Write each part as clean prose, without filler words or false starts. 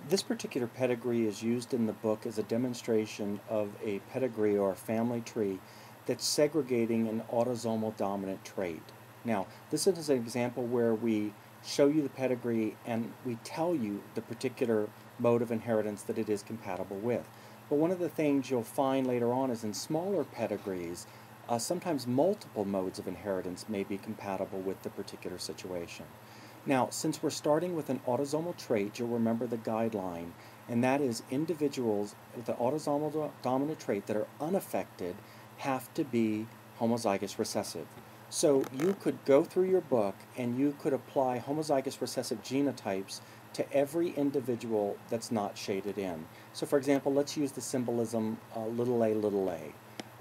This particular pedigree is used in the book as a demonstration of a pedigree or a family tree that's segregating an autosomal dominant trait. Now, this is an example where we show you the pedigree and we tell you the particular mode of inheritance that it is compatible with. But one of the things you'll find later on is in smaller pedigrees, sometimes multiple modes of inheritance may be compatible with the particular situation. Now, since we're starting with an autosomal trait, you'll remember the guideline, and that is individuals with an autosomal dominant trait that are unaffected have to be homozygous recessive. So you could go through your book and you could apply homozygous recessive genotypes to every individual that's not shaded in. So for example, let's use the symbolism little a, little a.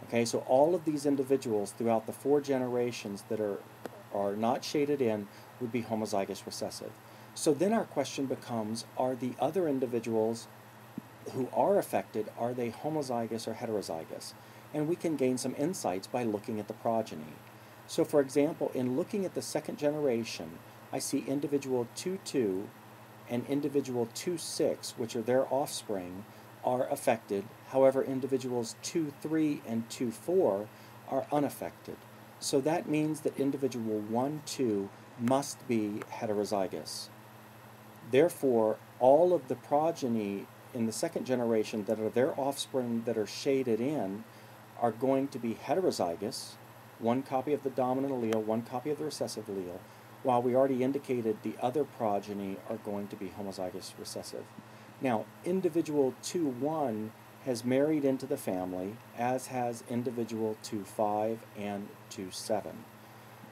Okay, so all of these individuals throughout the 4 generations that are not shaded in would be homozygous recessive. So then our question becomes, are the other individuals who are affected, are they homozygous or heterozygous? And we can gain some insights by looking at the progeny. So for example, in looking at the 2nd generation, I see individual 2,2 and individual 2,6, which are their offspring, are affected. However, individuals 2,3 and 2,4 are unaffected. So that means that individual 1,2 must be heterozygous. Therefore, all of the progeny in the 2nd generation that are their offspring that are shaded in are going to be heterozygous, 1 copy of the dominant allele, 1 copy of the recessive allele, while we already indicated the other progeny are going to be homozygous recessive. Now, individual 2,1 has married into the family, as has individual 2,5 and 2,7.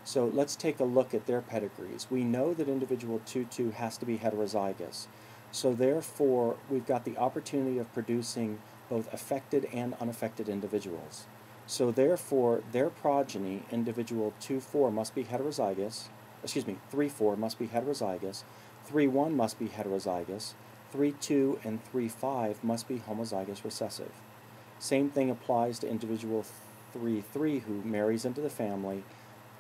So let's take a look at their pedigrees. We know that individual 2,2 has to be heterozygous. So therefore, we've got the opportunity of producing both affected and unaffected individuals. So therefore, their progeny, individual 2,4 must be heterozygous, 3,4 must be heterozygous, 3,1 must be heterozygous, 3,2 and 3,5 must be homozygous recessive. Same thing applies to individual 3,3 who marries into the family.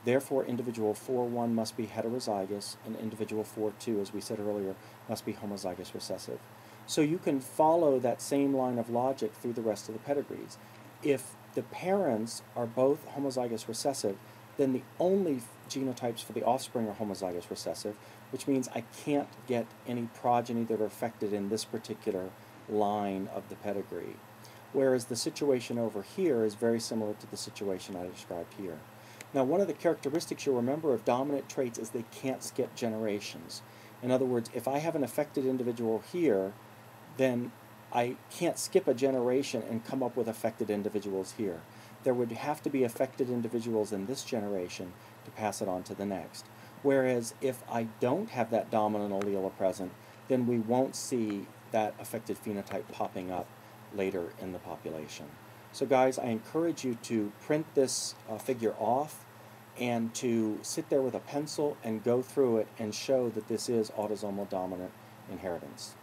Therefore, individual 4,1 must be heterozygous, and individual 4,2, as we said earlier, must be homozygous recessive. So you can follow that same line of logic through the rest of the pedigrees. If the parents are both homozygous recessive, then the only genotypes for the offspring are homozygous recessive, which means I can't get any progeny that are affected in this particular line of the pedigree. Whereas the situation over here is very similar to the situation I described here. Now, one of the characteristics you'll remember of dominant traits is they can't skip generations. In other words, if I have an affected individual here, then I can't skip a generation and come up with affected individuals here. There would have to be affected individuals in this generation to pass it on to the next. Whereas if I don't have that dominant allele present, then we won't see that affected phenotype popping up later in the population. So guys, I encourage you to print this figure off and to sit there with a pencil and go through it and show that this is autosomal dominant inheritance.